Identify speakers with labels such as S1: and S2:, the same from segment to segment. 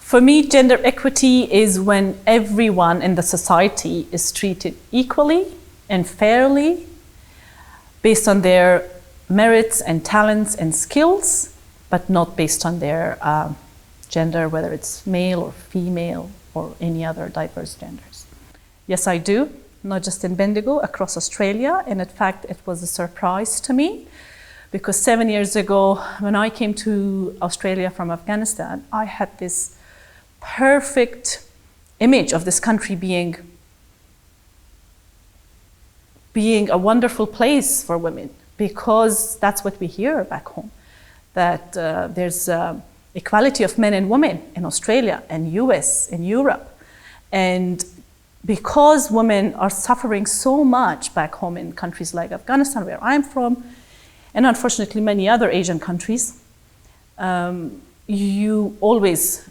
S1: For me, gender equity is when everyone in the society is treated equally and fairly based on their merits and talents and skills, but not based on their gender, whether it's male or female or any other diverse genders. Yes, I do, not just in Bendigo, across Australia. And in fact, it was a surprise to me because 7 years ago, when I came to Australia from Afghanistan, I had this perfect image of this country being a wonderful place for women, because that's what we hear back home, that there's equality of men and women in Australia and US and Europe. And because women are suffering so much back home in countries like Afghanistan, where I'm from, and unfortunately many other Asian countries, you always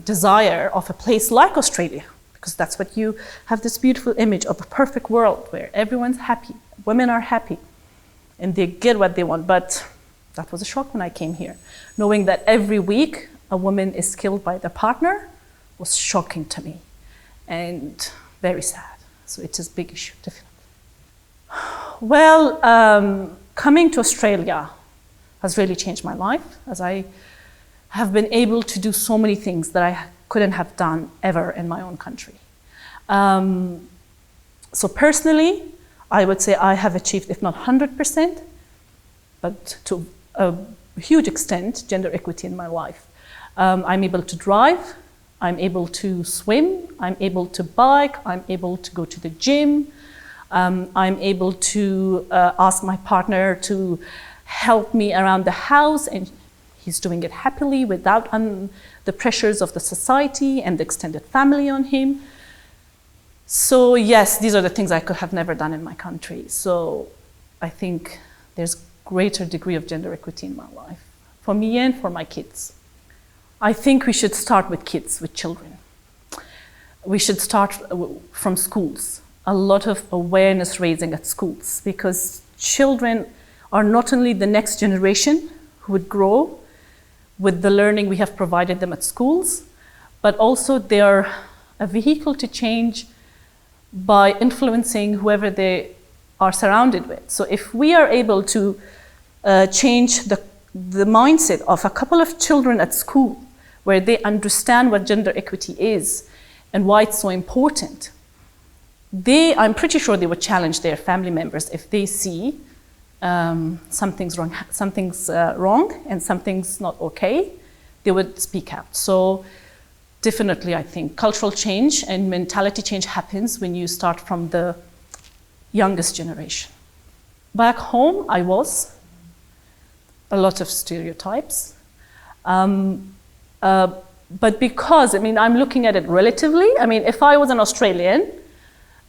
S1: desire of a place like Australia, because that's what you have, this beautiful image of a perfect world where everyone's happy, women are happy, and they get what they want. But that was a shock when I came here. Knowing that every week a woman is killed by their partner was shocking to me and very sad. So it is a big issue, definitely. Well, coming to Australia has really changed my life, as I have been able to do so many things that I couldn't have done ever in my own country. So personally, I would say I have achieved, if not 100%, but to a huge extent, gender equity in my life. I'm able to drive, I'm able to swim, I'm able to bike, I'm able to go to the gym, I'm able to ask my partner to help me around the house, and he's doing it happily without the pressures of the society and the extended family on him. So yes, these are the things I could have never done in my country. So I think there's greater degree of gender equity in my life, for me and for my kids. I think we should start with kids, with children. We should start from schools. A lot of awareness raising at schools, because children are not only the next generation who would grow with the learning we have provided them at schools, but also they are a vehicle to change by influencing whoever they are surrounded with. So if we are able to change the mindset of a couple of children at school, where they understand what gender equity is and why it's so important, I'm pretty sure they would challenge their family members if they see something's wrong and something's not okay. They would speak out. So definitely, I think cultural change and mentality change happens when you start from the youngest generation. Back home, I was a lot of stereotypes. But because, I'm looking at it relatively. If I was an Australian,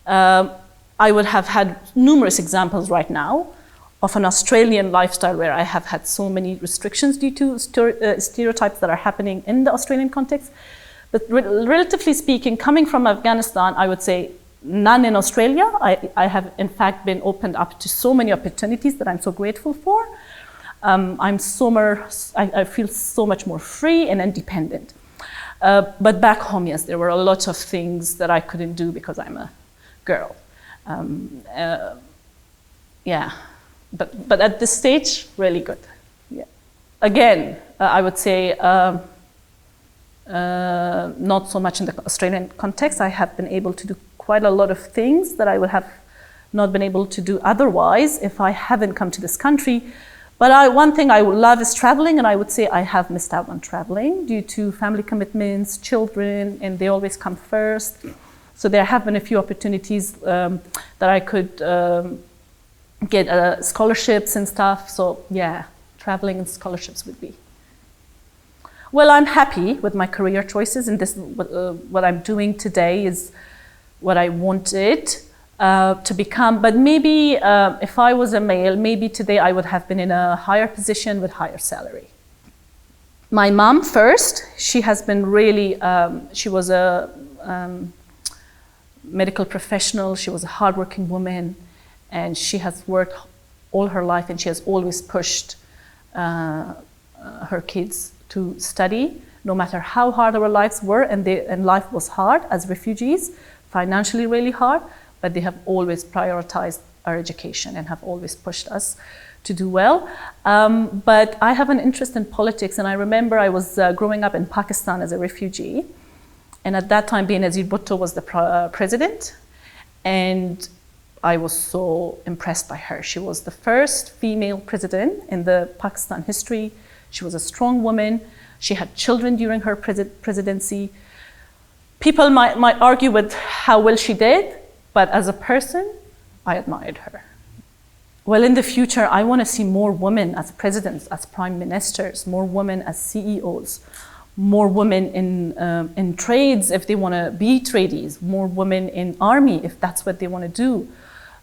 S1: I would have had numerous examples right now of an Australian lifestyle where I have had so many restrictions due to stereotypes that are happening in the Australian context. But relatively speaking, coming from Afghanistan, I would say none in Australia. I have in fact been opened up to so many opportunities that I'm so grateful for. I feel so much more free and independent. But back home, yes, there were a lot of things that I couldn't do because I'm a girl. But at this stage, really good. Yeah. Again, I would say not so much in the Australian context. I have been able to do quite a lot of things that I would have not been able to do otherwise if I haven't come to this country. But one thing I love is traveling, and I would say I have missed out on traveling due to family commitments, children, and they always come first. So there have been a few opportunities that I could get scholarships and stuff. So yeah, traveling and scholarships would be. Well, I'm happy with my career choices, and this what I'm doing today is what I wanted to become. But maybe if I was a male, maybe today I would have been in a higher position with higher salary. My mom first, she has been really, she was a medical professional, she was a hardworking woman, and she has worked all her life, and she has always pushed her kids to study no matter how hard our lives were, and life was hard as refugees, financially really hard, but they have always prioritized our education and have always pushed us to do well. But I have an interest in politics, and I remember I was growing up in Pakistan as a refugee, and at that time Benazir Bhutto was the president, and I was so impressed by her. She was the first female president in the Pakistan history. She was a strong woman. She had children during her presidency. People might argue with how well she did, but as a person, I admired her. Well, in the future, I want to see more women as presidents, as prime ministers, more women as CEOs, more women in trades if they want to be tradies, more women in army if that's what they want to do,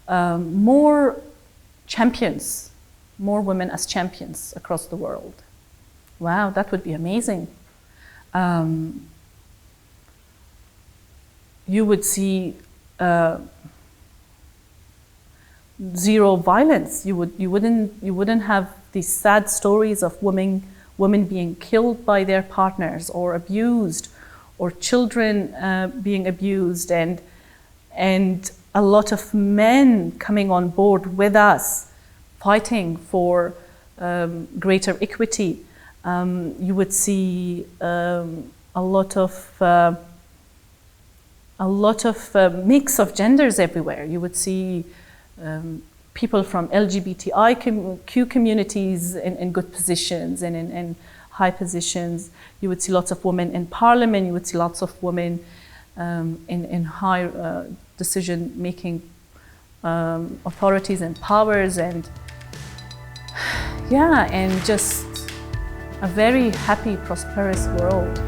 S1: more champions, more women as champions across the world. Wow, that would be amazing. You would see zero violence. You wouldn't have these sad stories of women being killed by their partners or abused, or children being abused, and a lot of men coming on board with us, fighting for greater equity. You would see a lot of mix of genders everywhere. You would see people from LGBTIQ communities in good positions and in high positions. You would see lots of women in parliament. You would see lots of women in high decision-making authorities and powers, and yeah, and just a very happy, prosperous world.